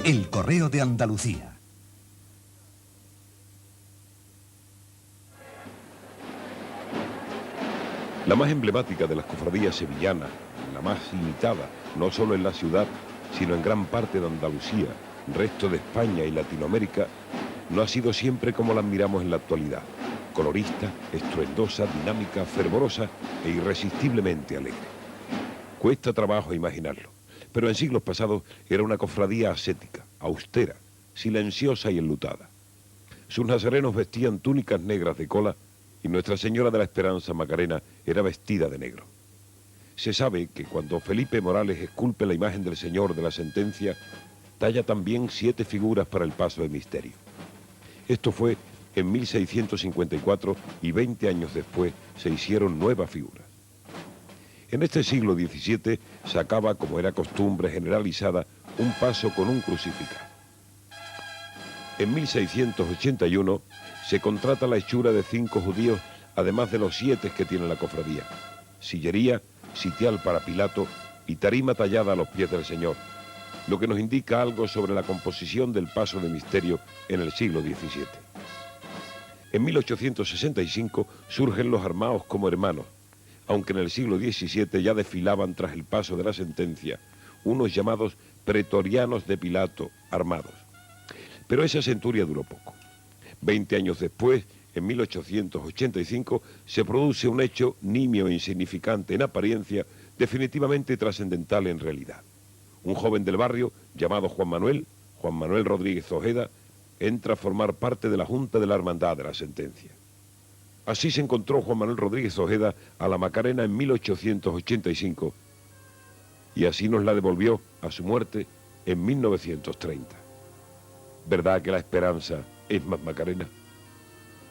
El Correo de Andalucía. La más emblemática de las cofradías sevillanas, la más imitada, no solo en la ciudad, sino en gran parte de Andalucía, resto de España y Latinoamérica, no ha sido siempre como la admiramos en la actualidad: colorista, estruendosa, dinámica, fervorosa e irresistiblemente alegre. Cuesta trabajo imaginarlo, pero en siglos pasados era una cofradía ascética, austera, silenciosa y enlutada. Sus nazarenos vestían túnicas negras de cola y Nuestra Señora de la Esperanza Macarena era vestida de negro. Se sabe que cuando Felipe Morales esculpe la imagen del Señor de la Sentencia, talla también 7 figuras para el paso de misterio. Esto fue en 1654 y 20 años después se hicieron nuevas figuras. En este siglo XVII se acaba, como era costumbre generalizada, un paso con un crucificado. En 1681 se contrata la hechura de 5 judíos, además de los 7 que tiene la cofradía: sillería, sitial para Pilato y tarima tallada a los pies del Señor, lo que nos indica algo sobre la composición del paso de misterio en el siglo XVII. En 1865 surgen los armados como hermanos, aunque en el siglo XVII ya desfilaban tras el paso de la Sentencia unos llamados pretorianos de Pilato armados. Pero esa centuria duró poco. 20 años después, en 1885, se produce un hecho nimio e insignificante en apariencia, definitivamente trascendental en realidad. Un joven del barrio, llamado Juan Manuel Rodríguez Ojeda, entra a formar parte de la Junta de la Hermandad de la Sentencia. Así se encontró Juan Manuel Rodríguez Ojeda a la Macarena en 1885, y así nos la devolvió a su muerte en 1930. ¿Verdad que la esperanza es más Macarena?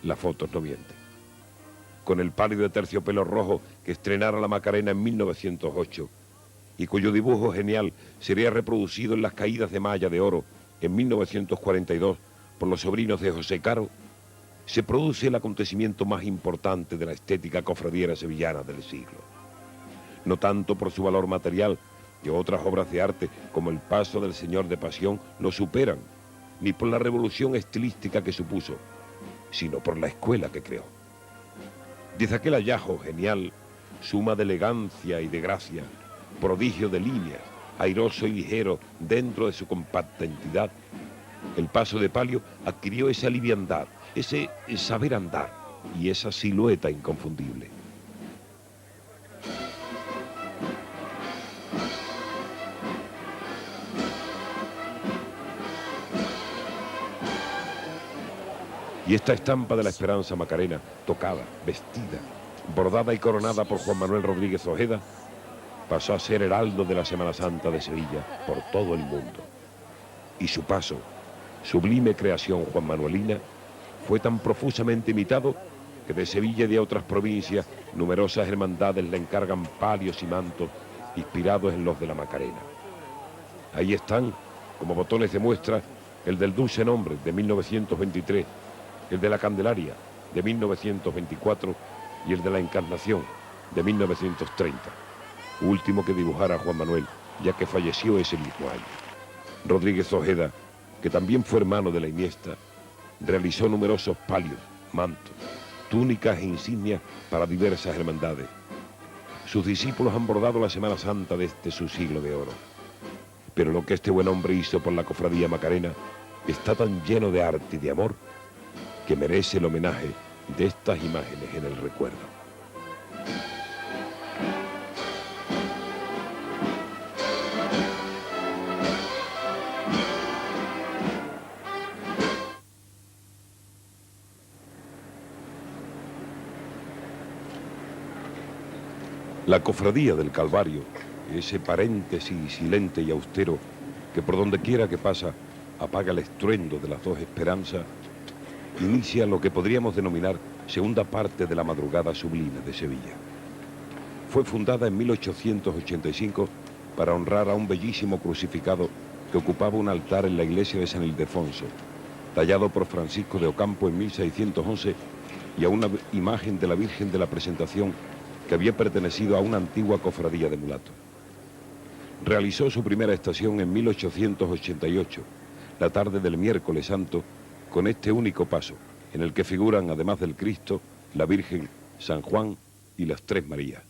Las fotos no mienten. Con el pálido de terciopelo rojo que estrenara la Macarena en 1908 y cuyo dibujo genial sería reproducido en las caídas de malla de oro en 1942 por los sobrinos de José Caro, se produce el acontecimiento más importante de la estética cofradiera sevillana del siglo. No tanto por su valor material, que otras obras de arte como el Paso del Señor de Pasión lo superan, ni por la revolución estilística que supuso, sino por la escuela que creó. Desde aquel hallazgo genial, suma de elegancia y de gracia, prodigio de líneas, airoso y ligero dentro de su compacta entidad, el paso de palio adquirió esa liviandad, ese saber andar y esa silueta inconfundible. Y esta estampa de la Esperanza Macarena, tocada, vestida, bordada y coronada por Juan Manuel Rodríguez Ojeda, pasó a ser heraldo de la Semana Santa de Sevilla por todo el mundo. Y su paso, sublime creación juanmanuelina, fue tan profusamente imitado que de Sevilla y de otras provincias numerosas hermandades le encargan palios y mantos inspirados en los de la Macarena. Ahí están, como botones de muestra, el del Dulce Nombre de 1923, el de la Candelaria de 1924 y el de la Encarnación de 1930, último que dibujara Juan Manuel, ya que falleció ese mismo año. Rodríguez Ojeda, que también fue hermano de la Iniesta, realizó numerosos palios, mantos, túnicas e insignias para diversas hermandades. Sus discípulos han bordado la Semana Santa de este su siglo de oro. Pero lo que este buen hombre hizo por la cofradía Macarena está tan lleno de arte y de amor que merece el homenaje de estas imágenes en el recuerdo. La cofradía del Calvario, ese paréntesis silente y austero que por donde quiera que pasa apaga el estruendo de las dos esperanzas, inicia lo que podríamos denominar segunda parte de la madrugada sublime de Sevilla. Fue fundada en 1885 para honrar a un bellísimo crucificado que ocupaba un altar en la iglesia de San Ildefonso, tallado por Francisco de Ocampo en 1611, y a una imagen de la Virgen de la Presentación que había pertenecido a una antigua cofradía de mulatos. Realizó su primera estación en 1888 la tarde del miércoles santo, con este único paso, en el que figuran, además del Cristo, la Virgen, San Juan y las Tres Marías.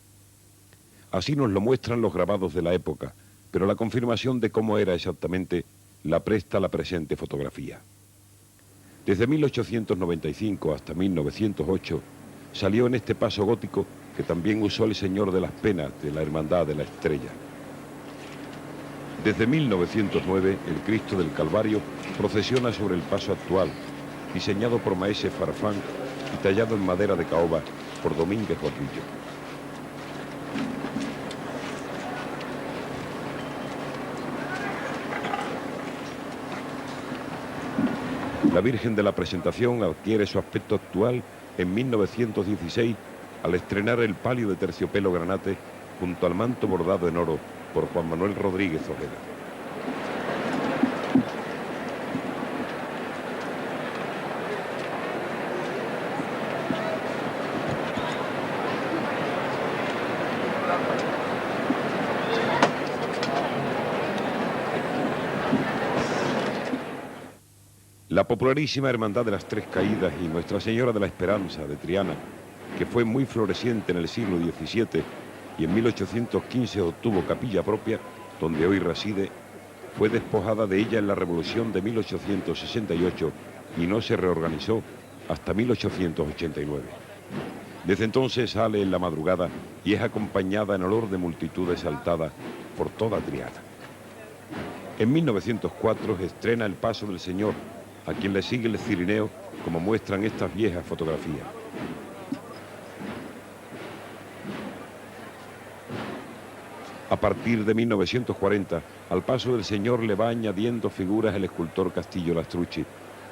Así nos lo muestran los grabados de la época, pero la confirmación de cómo era exactamente la presta la presente fotografía. Desde 1895 hasta 1908 salió en este paso gótico que también usó el Señor de las Penas de la Hermandad de la Estrella. Desde 1909 el Cristo del Calvario procesiona sobre el paso actual, diseñado por Maese Farfán y tallado en madera de caoba por Domínguez Gordillo. La Virgen de la Presentación adquiere su aspecto actual en 1916 al estrenar el palio de terciopelo granate junto al manto bordado en oro por Juan Manuel Rodríguez Ojeda. La popularísima Hermandad de las Tres Caídas y Nuestra Señora de la Esperanza de Triana, que fue muy floreciente en el siglo XVII y en 1815 obtuvo capilla propia, donde hoy reside, fue despojada de ella en la Revolución de 1868 y no se reorganizó hasta 1889. Desde entonces sale en la madrugada y es acompañada en olor de multitud exaltada por toda Triana. En 1904 estrena El Paso del Señor, a quien le sigue el Cirineo, como muestran estas viejas fotografías. A partir de 1940, al Paso del Señor le va añadiendo figuras el escultor Castillo Lastrucci,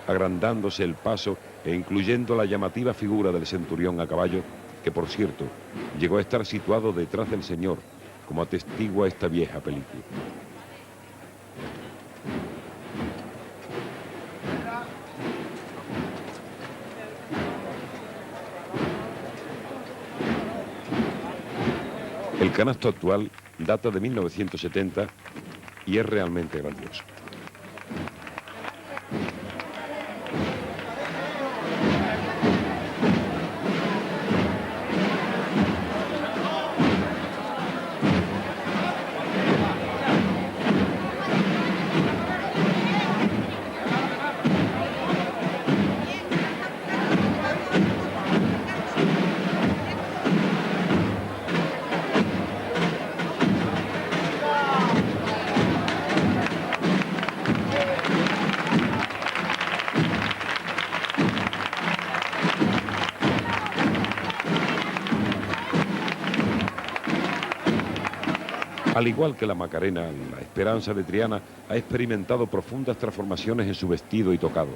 agrandándose el paso e incluyendo la llamativa figura del centurión a caballo, que por cierto, llegó a estar situado detrás del Señor, como atestigua esta vieja película. El canasto actual data de 1970 y es realmente grandioso. Al igual que la Macarena, la Esperanza de Triana ha experimentado profundas transformaciones en su vestido y tocado,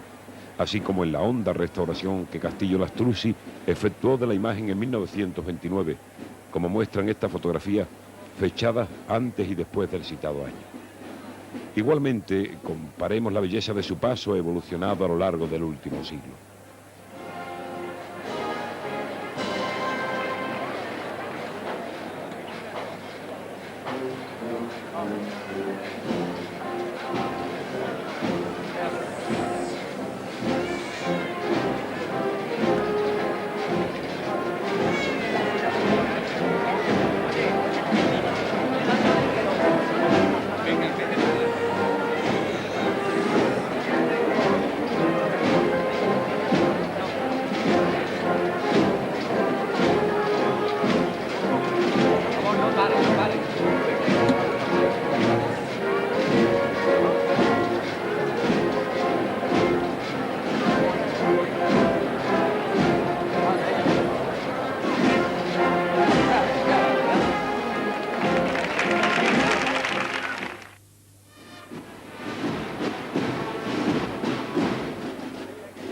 así como en la honda restauración que Castillo Lastrucci efectuó de la imagen en 1929, como muestran estas fotografías fechadas antes y después del citado año. Igualmente, comparemos la belleza de su paso evolucionado a lo largo del último siglo.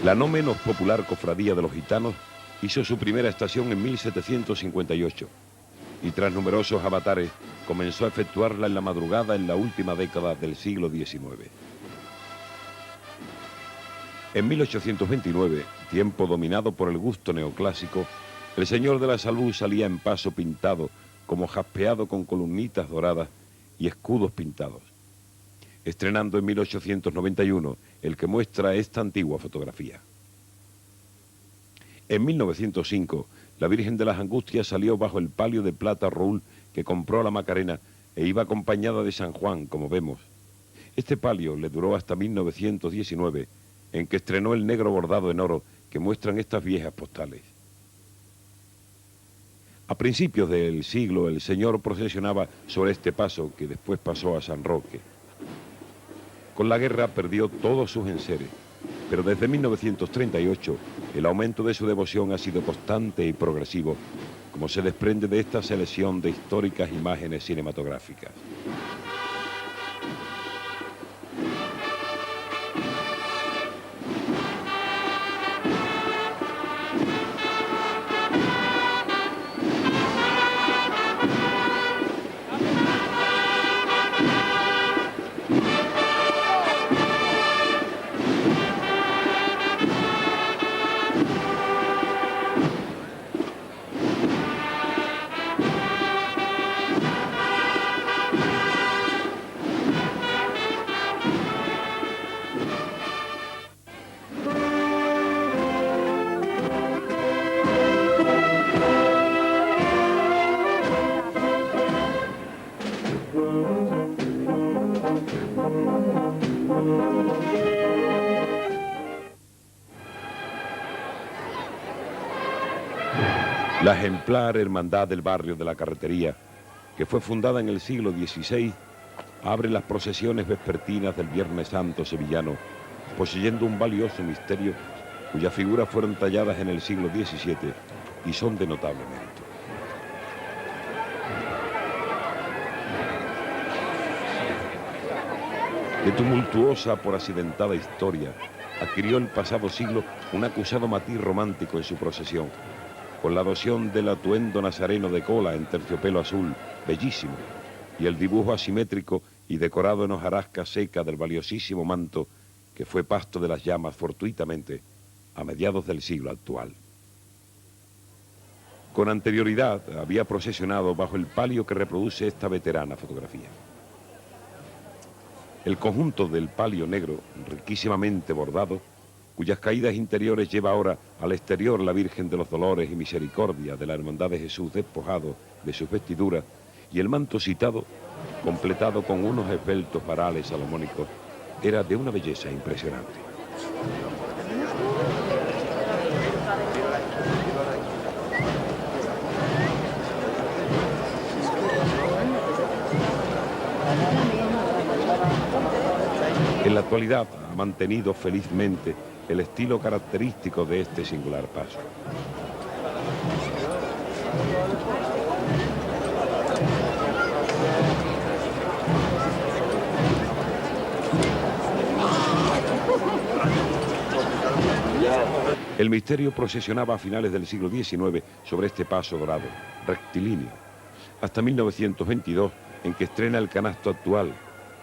La no menos popular Cofradía de los Gitanos hizo su primera estación en 1758 y tras numerosos avatares comenzó a efectuarla en la madrugada en la última década del siglo XIX. En 1829, tiempo dominado por el gusto neoclásico, el Señor de la Salud salía en paso pintado, como jaspeado con columnitas doradas y escudos pintados. estrenando en 1891 el que muestra esta antigua fotografía. En 1905, la Virgen de las Angustias salió bajo el palio de plata Roul que compró la Macarena e iba acompañada de San Juan, como vemos. Este palio le duró hasta 1919, en que estrenó el negro bordado en oro que muestran estas viejas postales. A principios del siglo, el Señor procesionaba sobre este paso que después pasó a San Roque. Con la guerra perdió todos sus enseres, pero desde 1938 el aumento de su devoción ha sido constante y progresivo, como se desprende de esta selección de históricas imágenes cinematográficas. La ejemplar Hermandad del Barrio de la Carretería, que fue fundada en el siglo XVI, abre las procesiones vespertinas del Viernes Santo sevillano, poseyendo un valioso misterio cuyas figuras fueron talladas en el siglo XVII y son de notable mérito. De tumultuosa por accidentada historia, adquirió el pasado siglo un acusado matiz romántico en su procesión, con la adopción del atuendo nazareno de cola en terciopelo azul, bellísimo, y el dibujo asimétrico y decorado en hojarasca seca del valiosísimo manto que fue pasto de las llamas fortuitamente a mediados del siglo actual. Con anterioridad había procesionado bajo el palio que reproduce esta veterana fotografía. El conjunto del palio negro, riquísimamente bordado, cuyas caídas interiores lleva ahora al exterior la Virgen de los Dolores y Misericordia de la Hermandad de Jesús despojado de sus vestiduras, y el manto citado, completado con unos esbeltos varales salomónicos, era de una belleza impresionante. En la actualidad ha mantenido felizmente el estilo característico de este singular paso. El misterio procesionaba a finales del siglo XIX sobre este paso dorado, rectilíneo, hasta 1922, en que estrena el canasto actual,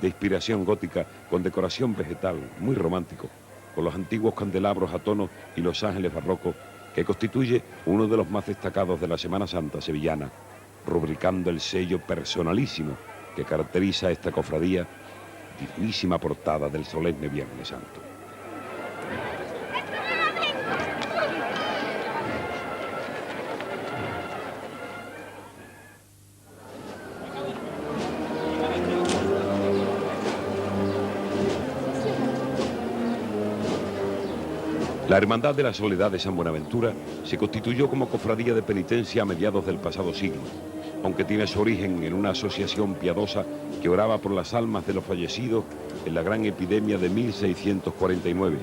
de inspiración gótica con decoración vegetal, muy romántico, con los antiguos candelabros a tono y los ángeles barrocos, que constituye uno de los más destacados de la Semana Santa sevillana, rubricando el sello personalísimo que caracteriza a esta cofradía, dignísima portada del solemne Viernes Santo. La Hermandad de la Soledad de San Buenaventura se constituyó como cofradía de penitencia a mediados del pasado siglo, aunque tiene su origen en una asociación piadosa que oraba por las almas de los fallecidos en la gran epidemia de 1649,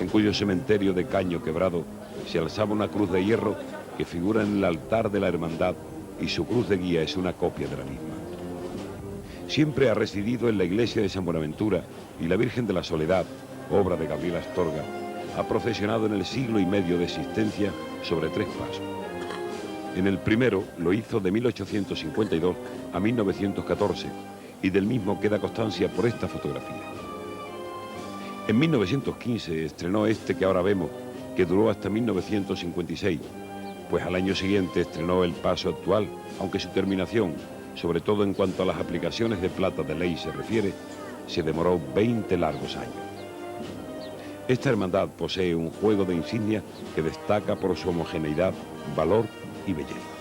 en cuyo cementerio de Caño Quebrado se alzaba una cruz de hierro que figura en el altar de la Hermandad y su cruz de guía es una copia de la misma. Siempre ha residido en la iglesia de San Buenaventura y la Virgen de la Soledad, obra de Gabriel Astorga, ha procesionado en el siglo y medio de existencia sobre 3 pasos. En el primero lo hizo de 1852 a 1914 y del mismo queda constancia por esta fotografía. En 1915 estrenó este que ahora vemos, que duró hasta 1956, pues al año siguiente estrenó el paso actual, aunque su terminación, sobre todo en cuanto a las aplicaciones de plata de ley se refiere, se demoró 20 largos años. Esta hermandad posee un juego de insignia que destaca por su homogeneidad, valor y belleza.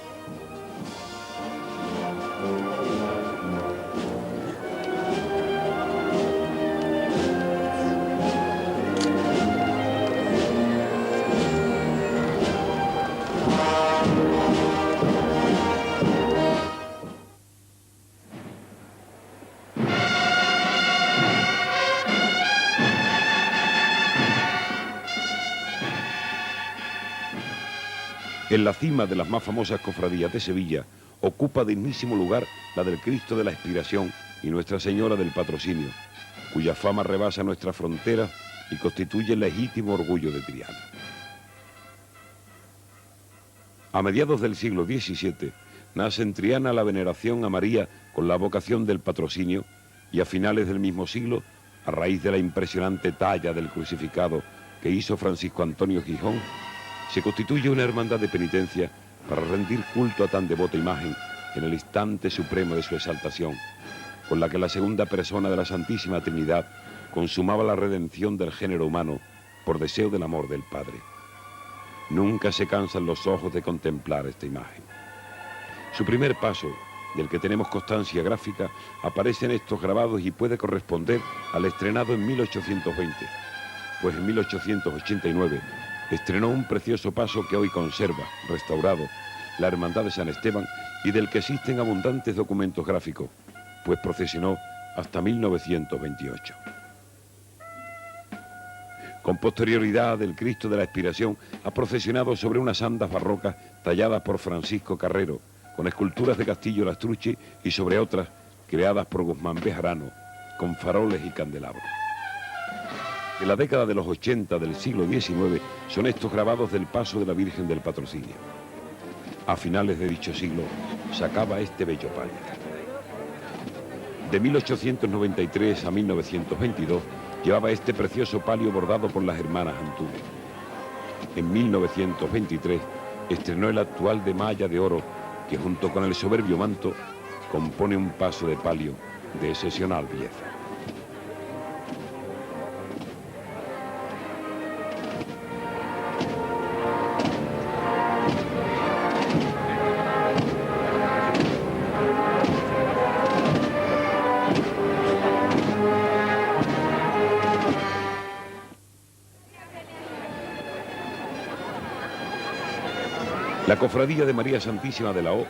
En la cima de las más famosas cofradías de Sevilla ocupa dignísimo lugar la del Cristo de la Expiración y Nuestra Señora del Patrocinio, cuya fama rebasa nuestras fronteras y constituye el legítimo orgullo de Triana. A mediados del siglo XVII nace en Triana la veneración a María con la vocación del patrocinio y a finales del mismo siglo, a raíz de la impresionante talla del crucificado que hizo Francisco Antonio Gijón, se constituye una hermandad de penitencia para rendir culto a tan devota imagen en el instante supremo de su exaltación, con la que la segunda persona de la Santísima Trinidad consumaba la redención del género humano por deseo del amor del Padre. Nunca se cansan los ojos de contemplar esta imagen. Su primer paso, del que tenemos constancia gráfica, aparece en estos grabados y puede corresponder al estrenado en 1820, pues en 1889 estrenó un precioso paso que hoy conserva, restaurado, la Hermandad de San Esteban y del que existen abundantes documentos gráficos, pues procesionó hasta 1928. Con posterioridad, el Cristo de la Expiración ha procesionado sobre unas andas barrocas talladas por Francisco Carrero, con esculturas de Castillo Lastrucci y sobre otras creadas por Guzmán Bejarano, con faroles y candelabros. En la década de los 80 del siglo XIX son estos grabados del paso de la Virgen del Patrocinio. A finales de dicho siglo se acaba este bello palio. De 1893 a 1922 llevaba este precioso palio bordado por las hermanas Antunes. En 1923 estrenó el actual de malla de oro que junto con el soberbio manto compone un paso de palio de excepcional belleza. La cofradía de María Santísima de la O,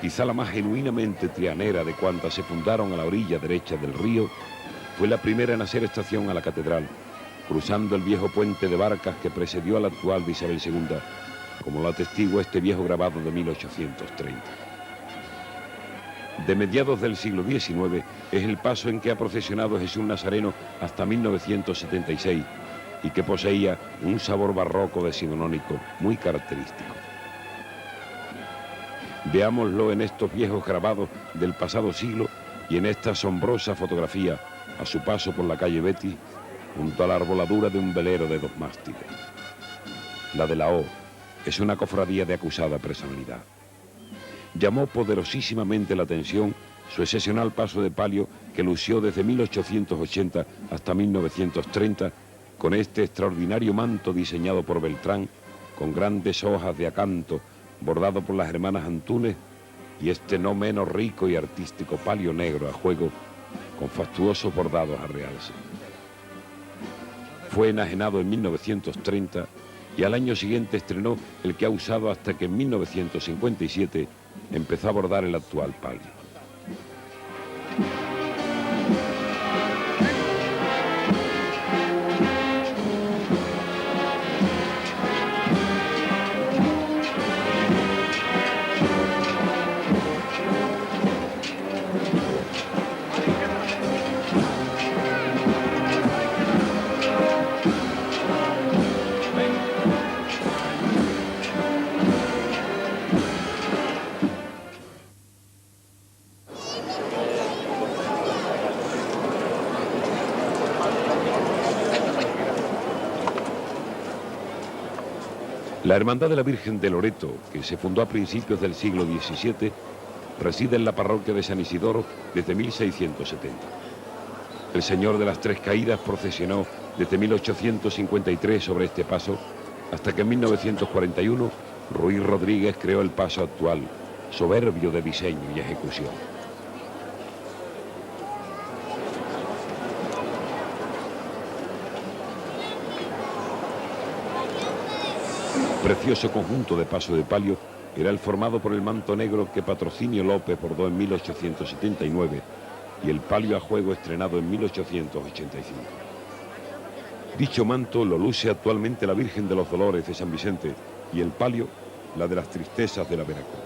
quizá la más genuinamente trianera de cuantas se fundaron a la orilla derecha del río, fue la primera en hacer estación a la catedral, cruzando el viejo puente de barcas que precedió al actual de Isabel II, como lo atestigua este viejo grabado de 1830. De mediados del siglo XIX es el paso en que ha procesionado Jesús Nazareno hasta 1976 y que poseía un sabor barroco decimonónico muy característico. Veámoslo en estos viejos grabados del pasado siglo y en esta asombrosa fotografía a su paso por la calle Betis junto a la arboladura de un velero de 2 mástiles. La de la O es una cofradía de acusada personalidad. Llamó poderosísimamente la atención su excepcional paso de palio que lució desde 1880 hasta 1930 con este extraordinario manto diseñado por Beltrán con grandes hojas de acanto bordado por las hermanas Antunes y este no menos rico y artístico palio negro a juego con fastuosos bordados a realce. Fue enajenado en 1930 y al año siguiente estrenó el que ha usado hasta que en 1957 empezó a bordar el actual palio. La Hermandad de la Virgen de Loreto, que se fundó a principios del siglo XVII, reside en la parroquia de San Isidoro desde 1670. El Señor de las Tres Caídas procesionó desde 1853 sobre este paso hasta que en 1941 Ruiz Rodríguez creó el paso actual, soberbio de diseño y ejecución. Precioso conjunto de paso de palio era el formado por el manto negro que Patrocinio López bordó en 1879 y el palio a juego estrenado en 1885. Dicho manto lo luce actualmente la Virgen de los Dolores de San Vicente y el palio la de las Tristezas de la Veracruz.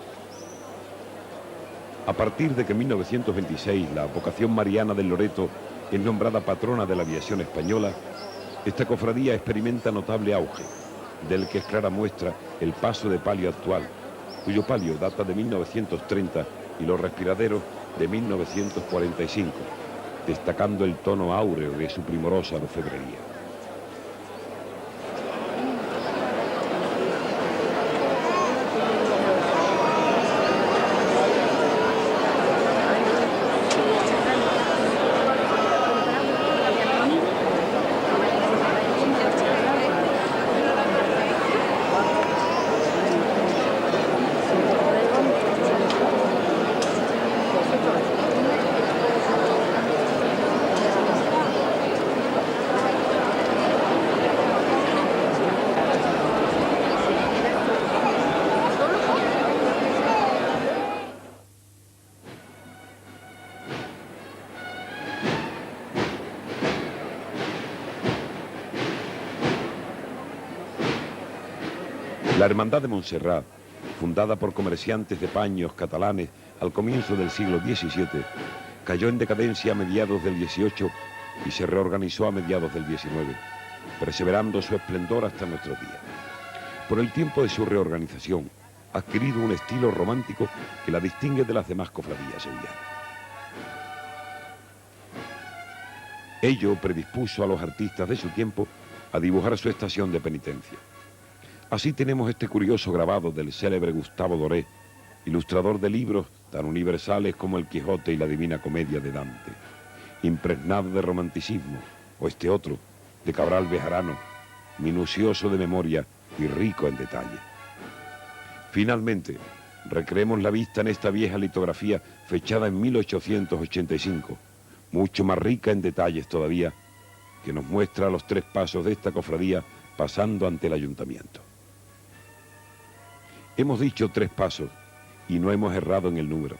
A partir de que en 1926 la vocación mariana del Loreto es nombrada patrona de la aviación española, esta cofradía experimenta notable auge, del que es clara muestra el paso de palio actual, cuyo palio data de 1930 y los respiraderos de 1945, destacando el tono áureo de su primorosa orfebrería. La Hermandad de Montserrat, fundada por comerciantes de paños catalanes al comienzo del siglo XVII, cayó en decadencia a mediados del XVIII y se reorganizó a mediados del XIX, perseverando su esplendor hasta nuestros días. Por el tiempo de su reorganización, ha adquirido un estilo romántico que la distingue de las demás cofradías sevillanas. Ello predispuso a los artistas de su tiempo a dibujar su estación de penitencia. Así tenemos este curioso grabado del célebre Gustavo Doré, ilustrador de libros tan universales como El Quijote y la Divina Comedia de Dante, impregnado de romanticismo, o este otro, de Cabral Bejarano, minucioso de memoria y rico en detalle. Finalmente, recreemos la vista en esta vieja litografía fechada en 1885, mucho más rica en detalles todavía, que nos muestra los tres pasos de esta cofradía pasando ante el ayuntamiento. Hemos dicho tres pasos y no hemos errado en el número,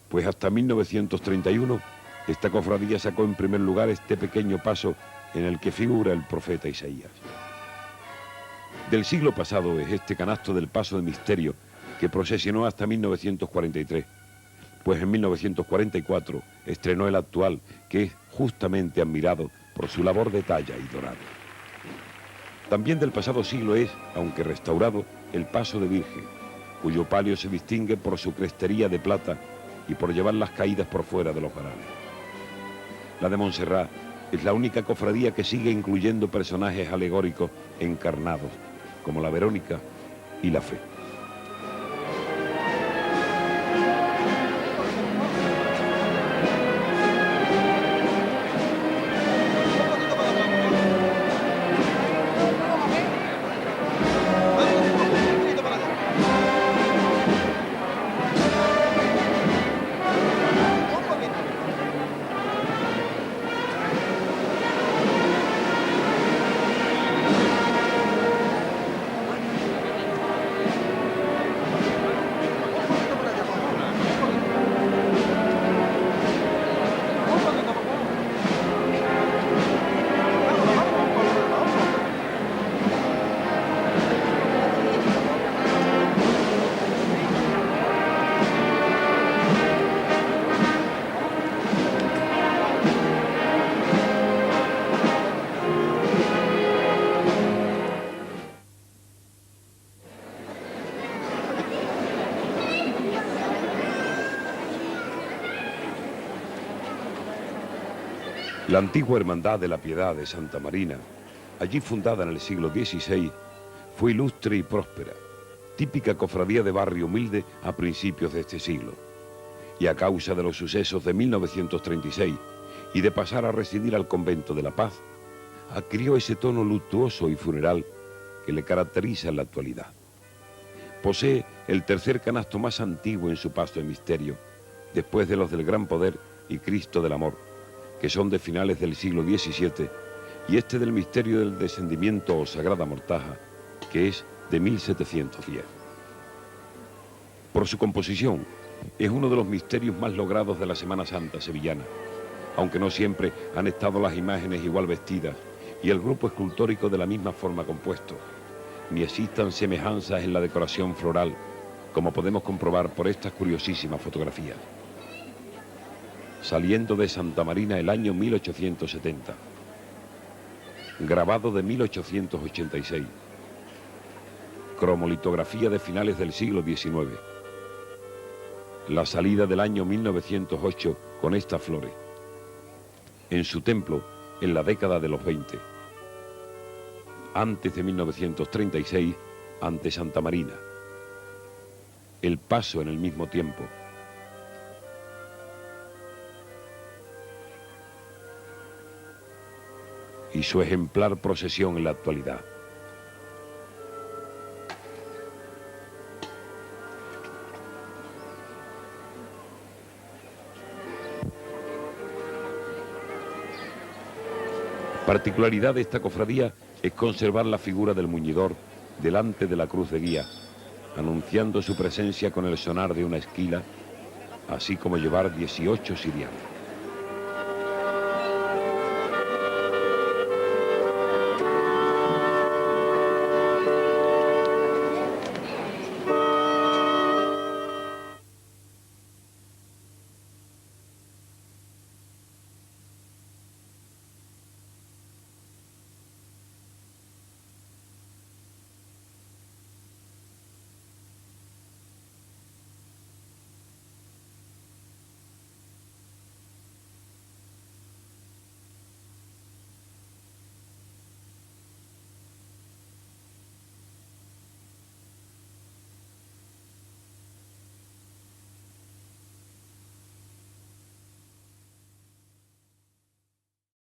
pues hasta 1931 esta cofradía sacó en primer lugar este pequeño paso en el que figura el profeta Isaías. Del siglo pasado es este canasto del paso de misterio que procesionó hasta 1943, pues en 1944 estrenó el actual, que es justamente admirado por su labor de talla y dorado. También del pasado siglo es, aunque restaurado, el paso de Virgen, cuyo palio se distingue por su crestería de plata y por llevar las caídas por fuera de los varales. La de Montserrat es la única cofradía que sigue incluyendo personajes alegóricos encarnados, como la Verónica y la Fe. La antigua Hermandad de la Piedad de Santa Marina, allí fundada en el siglo XVI, fue ilustre y próspera, típica cofradía de barrio humilde a principios de este siglo. Y a causa de los sucesos de 1936 y de pasar a residir al convento de la Paz, adquirió ese tono luctuoso y funeral que le caracteriza en la actualidad. Posee el tercer canasto más antiguo en su paso de misterio, después de los del Gran Poder y Cristo del Amor, que son de finales del siglo XVII, y este del misterio del descendimiento o Sagrada Mortaja, que es de 1710. Por su composición, es uno de los misterios más logrados de la Semana Santa sevillana, aunque no siempre han estado las imágenes igual vestidas y el grupo escultórico de la misma forma compuesto, ni existan semejanzas en la decoración floral, como podemos comprobar por estas curiosísimas fotografías. Saliendo de Santa Marina el año 1870. Grabado de 1886. Cromolitografía de finales del siglo XIX. La salida del año 1908 con estas flores. En su templo, en la década de los 20. Antes de 1936, ante Santa Marina. El paso en el mismo tiempo. Y su ejemplar procesión en la actualidad. Particularidad de esta cofradía es conservar la figura del muñidor delante de la cruz de guía, anunciando su presencia con el sonar de una esquila, así como llevar 18 ciriales.